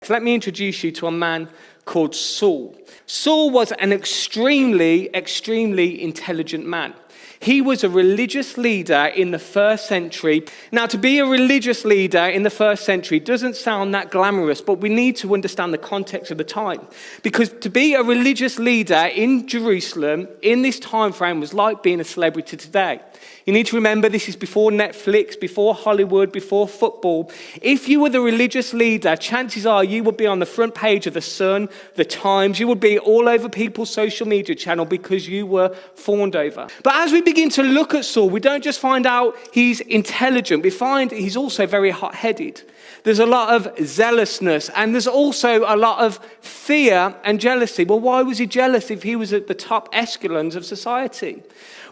So let me introduce you to a man called Saul. Saul was an extremely intelligent man. He was a religious leader in the first century. Now, to be a religious leader in the first century doesn't sound that glamorous, but we need to understand the context of the time. Because to be a religious leader in Jerusalem in this time frame was like being a celebrity today. You need to remember this is before Netflix, before Hollywood, before football. If you were the religious leader, chances are you would be on the front page of The Sun, The Times. You would be all over people's social media channel because you were fawned over. But as we begin to look at Saul, we don't just find out he's intelligent. We find he's also very hot-headed. There's a lot of zealousness, and there's also a lot of fear and jealousy. Well, why was he jealous if he was at the top echelons of society?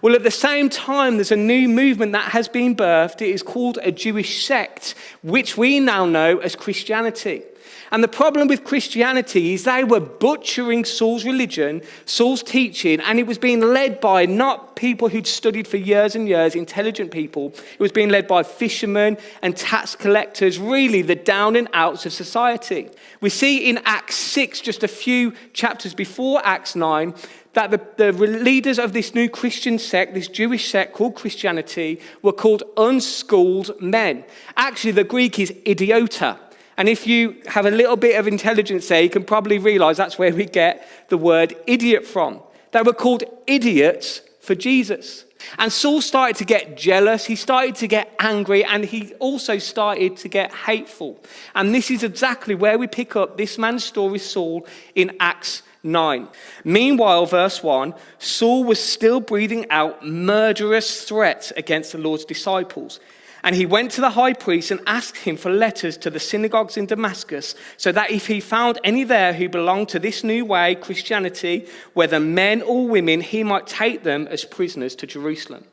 Well, at the same time, there's a new movement that has been birthed. It is called a Jewish sect, which we now know as Christianity. And the problem with Christianity is they were butchering Saul's religion, Saul's teaching, and it was being led by not people who'd studied for years and years, intelligent people. It was being led by fishermen and tax collectors, really the down and outs of society. We see in Acts 6, just a few chapters before Acts 9, that the leaders of this new Christian sect, this Jewish sect called Christianity, were called unschooled men. Actually, the Greek is idiota. And if you have a little bit of intelligence there, you can probably realize that's where we get the word idiot from. They were called idiots for Jesus. And Saul started to get jealous, he started to get angry, and he also started to get hateful. And this is exactly where we pick up this man's story, Saul, in Acts 9. Meanwhile, verse 1, Saul was still breathing out murderous threats against the Lord's disciples. And he went to the high priest and asked him for letters to the synagogues in Damascus, so that if he found any there who belonged to this new way, Christianity, whether men or women, he might take them as prisoners to Jerusalem.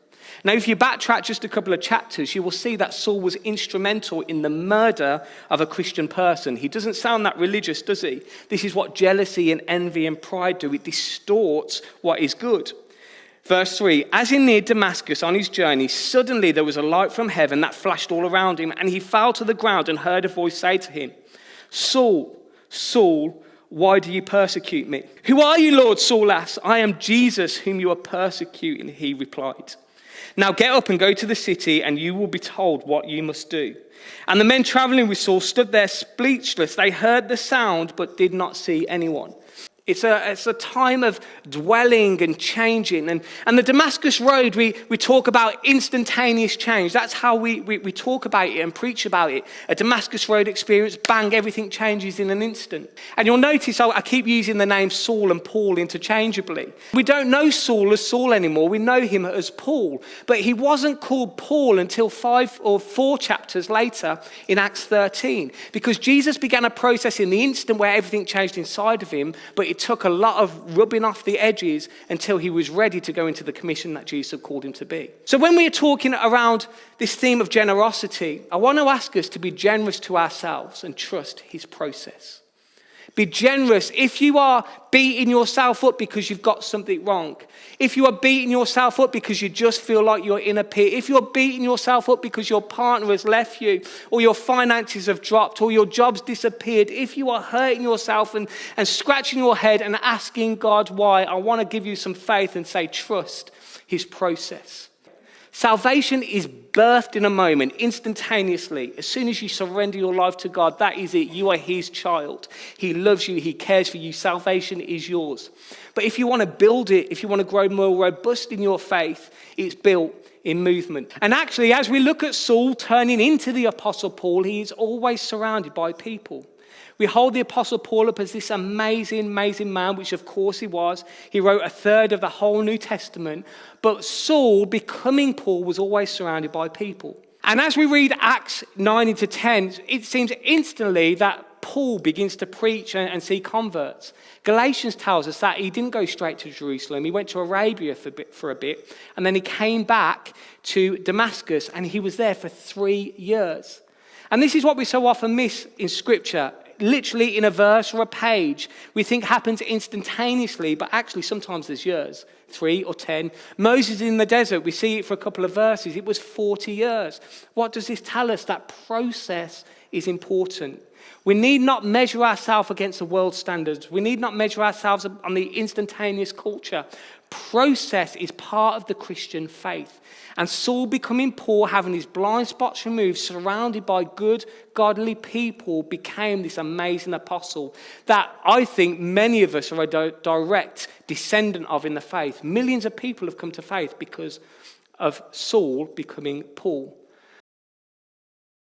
Now, if you backtrack just a couple of chapters, you will see that Saul was instrumental in the murder of a Christian person. He doesn't sound that religious, does he? This is what jealousy and envy and pride do. It distorts what is good. Verse 3, as he neared Damascus on his journey, suddenly there was a light from heaven that flashed all around him, and he fell to the ground and heard a voice say to him, Saul, Saul, why do you persecute me? Who are you, Lord? Saul asked. I am Jesus, whom you are persecuting, he replied. Now get up and go to the city, and you will be told what you must do. And the men traveling with Saul stood there speechless. They heard the sound, but did not see anyone. It's a time of dwelling and changing. And the Damascus Road, we talk about instantaneous change. That's how we talk about it and preach about it. A Damascus Road experience, bang, everything changes in an instant. And you'll notice I keep using the names Saul and Paul interchangeably. We don't know Saul as Saul anymore. We know him as Paul. But he wasn't called Paul until 5 or 4 chapters later in Acts 13. Because Jesus began a process in the instant where everything changed inside of him, but it took a lot of rubbing off the edges until he was ready to go into the commission that Jesus had called him to be. So when we are talking around this theme of generosity, I want to ask us to be generous to ourselves and trust his process. Be generous. If you are beating yourself up because you've got something wrong, if you are beating yourself up because you just feel like you're in a pit, if you're beating yourself up because your partner has left you, or your finances have dropped, or your job's disappeared, if you are hurting yourself and scratching your head and asking God why, I want to give you some faith and say, trust his process. Salvation is birthed in a moment, instantaneously. As soon as you surrender your life to God, that is it. You are his child. He loves you. He cares for you. Salvation is yours. But if you want to build it, if you want to grow more robust in your faith, it's built in movement. And actually, as we look at Saul turning into the Apostle Paul, he is always surrounded by people. We hold the Apostle Paul up as this amazing, amazing man, which of course he was. He wrote a third of the whole New Testament. But Saul, becoming Paul, was always surrounded by people. And as we read Acts 9 into 10, it seems instantly that Paul begins to preach and see converts. Galatians tells us that he didn't go straight to Jerusalem. He went to Arabia for a bit, and then he came back to Damascus, and he was there for 3 years. And this is what we so often miss in Scripture. Literally in a verse or a page, we think happens instantaneously, but actually sometimes there's years, 3 or 10. Moses in the desert, we see it for a couple of verses. It was 40 years. What does this tell us? That process is important. We need not measure ourselves against the world's standards. We need not measure ourselves on the instantaneous culture. Process is part of the Christian faith. And Saul becoming Paul, having his blind spots removed, surrounded by good, godly people, became this amazing apostle that I think many of us are a direct descendant of in the faith. Millions of people have come to faith because of Saul becoming Paul.